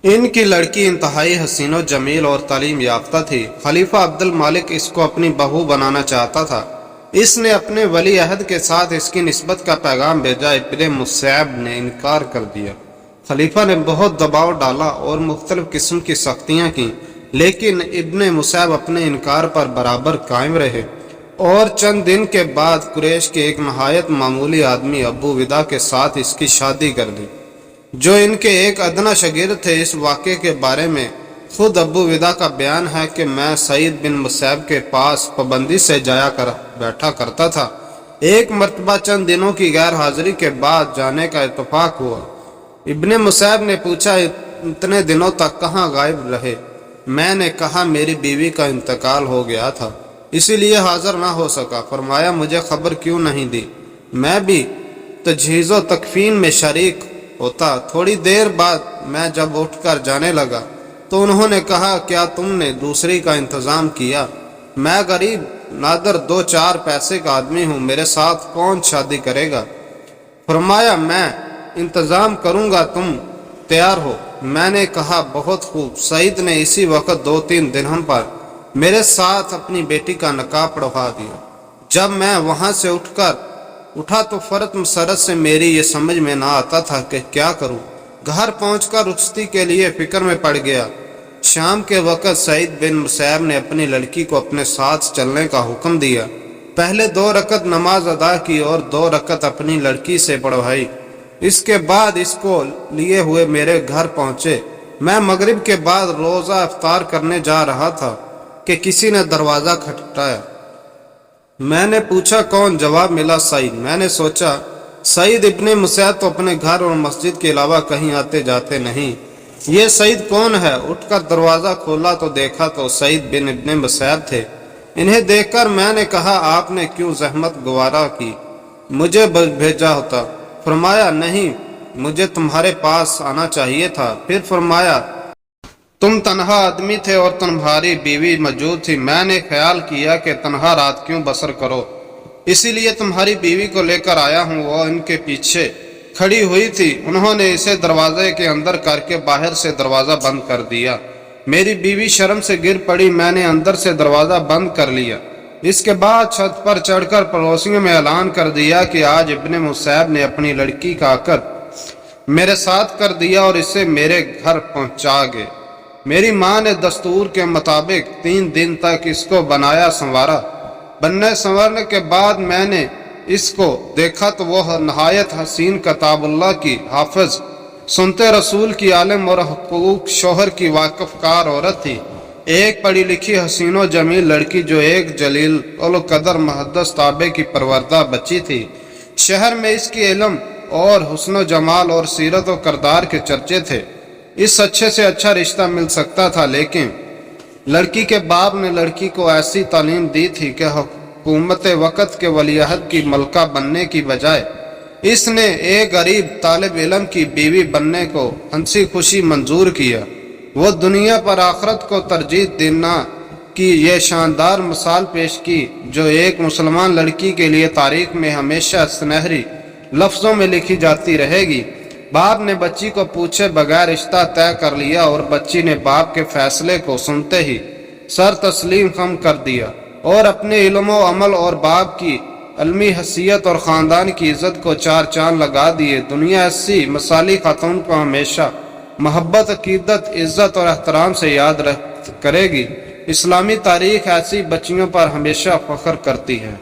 इनकी लड़की इंतहाई हसीन व जमील और तालीम याफ्ता थी। खलीफा अब्दुल मालिक इसको अपनी बहू बनाना चाहता था। इसने अपने वली अहद के साथ इसकी निस्बत का पैगाम भेजा। इब्ने मुसैब ने इनकार कर दिया। खलीफा ने बहुत दबाव डाला और मुख्तलिफ किस्म की सख्तियाँ की, लेकिन इब्ने मुसैब अपने इनकार पर बराबर कायम रहे और चंद दिन के बाद कुरैश के एक नहायत मामूली आदमी अबू विदा के साथ इसकी शादी कर दी, जो इनके एक अदना शगिर्द थे। इस वाक़े के बारे में खुद अबू विदा का बयान है कि मैं सईद बिन मुसैब के पास पाबंदी से जाया कर बैठा करता था। एक मर्तबा चंद दिनों की गैर हाजिरी के बाद जाने का इत्तफाक हुआ। इब्ने मुसैब ने पूछा, इतने दिनों तक कहाँ गायब रहे? मैंने कहा, मेरी बीवी का इंतकाल हो गया था, इसीलिए हाजिर ना हो सका। फरमाया, मुझे खबर क्यों नहीं दी? मैं भी तजहीज़ो तकफीन में शरीक होता। थोड़ी देर बाद मैं जब उठकर जाने लगा तो उन्होंने कहा, क्या तुमने दूसरी का इंतज़ाम किया? मैं गरीब नादर 2-4 पैसे का आदमी हूँ, मेरे साथ कौन शादी करेगा? फरमाया, मैं इंतज़ाम करूँगा, तुम तैयार हो? मैंने कहा, बहुत खूब। सईद ने इसी वक्त 2-3 दिरहम पर मेरे साथ अपनी बेटी का निकाह पढ़वा दिया। जब मैं वहाँ से उठा तो फरत मसरत से मेरी ये समझ में ना आता था कि क्या करूं। घर पहुंचकर रुखसती के लिए फिक्र में पड़ गया। शाम के वक्त सईद बिन मुसैब ने अपनी लड़की को अपने साथ चलने का हुक्म दिया। पहले 2 रकत नमाज अदा की और 2 रकत अपनी लड़की से पढ़वाई। इसके बाद इसको लिए हुए मेरे घर पहुंचे। मैं मगरिब के बाद रोज़ा इफ्तार करने जा रहा था कि किसी ने दरवाज़ा खटखटाया। मैंने पूछा, कौन? जवाब मिला, सईद। मैंने सोचा, सईद इब्ने मुसैब तो अपने घर और मस्जिद के अलावा कहीं आते जाते नहीं, ये सईद कौन है? उठकर दरवाज़ा खोला तो देखा तो सईद बिन इब्ने मुसैब थे। इन्हें देखकर मैंने कहा, आपने क्यों जहमत गवारा की? मुझे भेजा होता। फरमाया, नहीं, मुझे तुम्हारे पास आना चाहिए था। फिर फरमाया, तुम तन्हा आदमी थे और तुम्हारी बीवी मौजूद थी। मैंने ख्याल किया कि तन्हा रात क्यों बसर करो, इसीलिए तुम्हारी बीवी को लेकर आया हूँ। वो इनके पीछे खड़ी हुई थी। उन्होंने इसे दरवाजे के अंदर करके बाहर से दरवाज़ा बंद कर दिया। मेरी बीवी शर्म से गिर पड़ी। मैंने अंदर से दरवाज़ा बंद कर लिया। इसके बाद छत पर चढ़कर पड़ोसियों में ऐलान कर दिया कि आज इब्ने मुसैब ने अपनी लड़की का अक़द मेरे साथ कर दिया और इसे मेरे घर पहुँचा गए। मेरी माँ ने दस्तूर के मुताबिक 3 दिन तक इसको बनाया संवारा। बनने संवरने के बाद मैंने इसको देखा तो वह नहायत हसीन कताबुल्लाह की हाफिज, सुनते रसूल की आलिम और हकूक शोहर की वाकफकार औरत थी। एक पढ़ी लिखी हसीन व जमील लड़की जो एक जलील उल कदर मुहद्दस ताबे की परवरदा बच्ची थी। शहर में इसकी इल्म और हुस्न जमाल और सीरत व करदार के चर्चे थे। इस अच्छे से अच्छा रिश्ता मिल सकता था, लेकिन लड़की के बाप ने लड़की को ऐसी तालीम दी थी कि हुकूमत वक़्त के वलीअहद की मलका बनने की बजाय इसने एक गरीब तालिब इल्म की बीवी बनने को हंसी खुशी मंजूर किया। वो दुनिया पर आखरत को तरजीह देना की ये शानदार मिसाल पेश की, जो एक मुसलमान लड़की के लिए तारीख में हमेशा सुनहरी लफ्ज़ों में लिखी जाती रहेगी। बाप ने बच्ची को पूछे बगैर रिश्ता तय कर लिया और बच्ची ने बाप के फैसले को सुनते ही सर तस्लीम खम कर दिया और अपने इल्म अमल और बाप की अलमी हैसियत और ख़ानदान की इज़्ज़त को 4 चांद लगा दिए। दुनिया ऐसी मसाली खातून को हमेशा मोहब्बत, अकीदत, इज़्ज़त और एहतराम से याद करेगी। इस्लामी तारीख ऐसी बच्चियों पर हमेशा फ़ख्र करती है।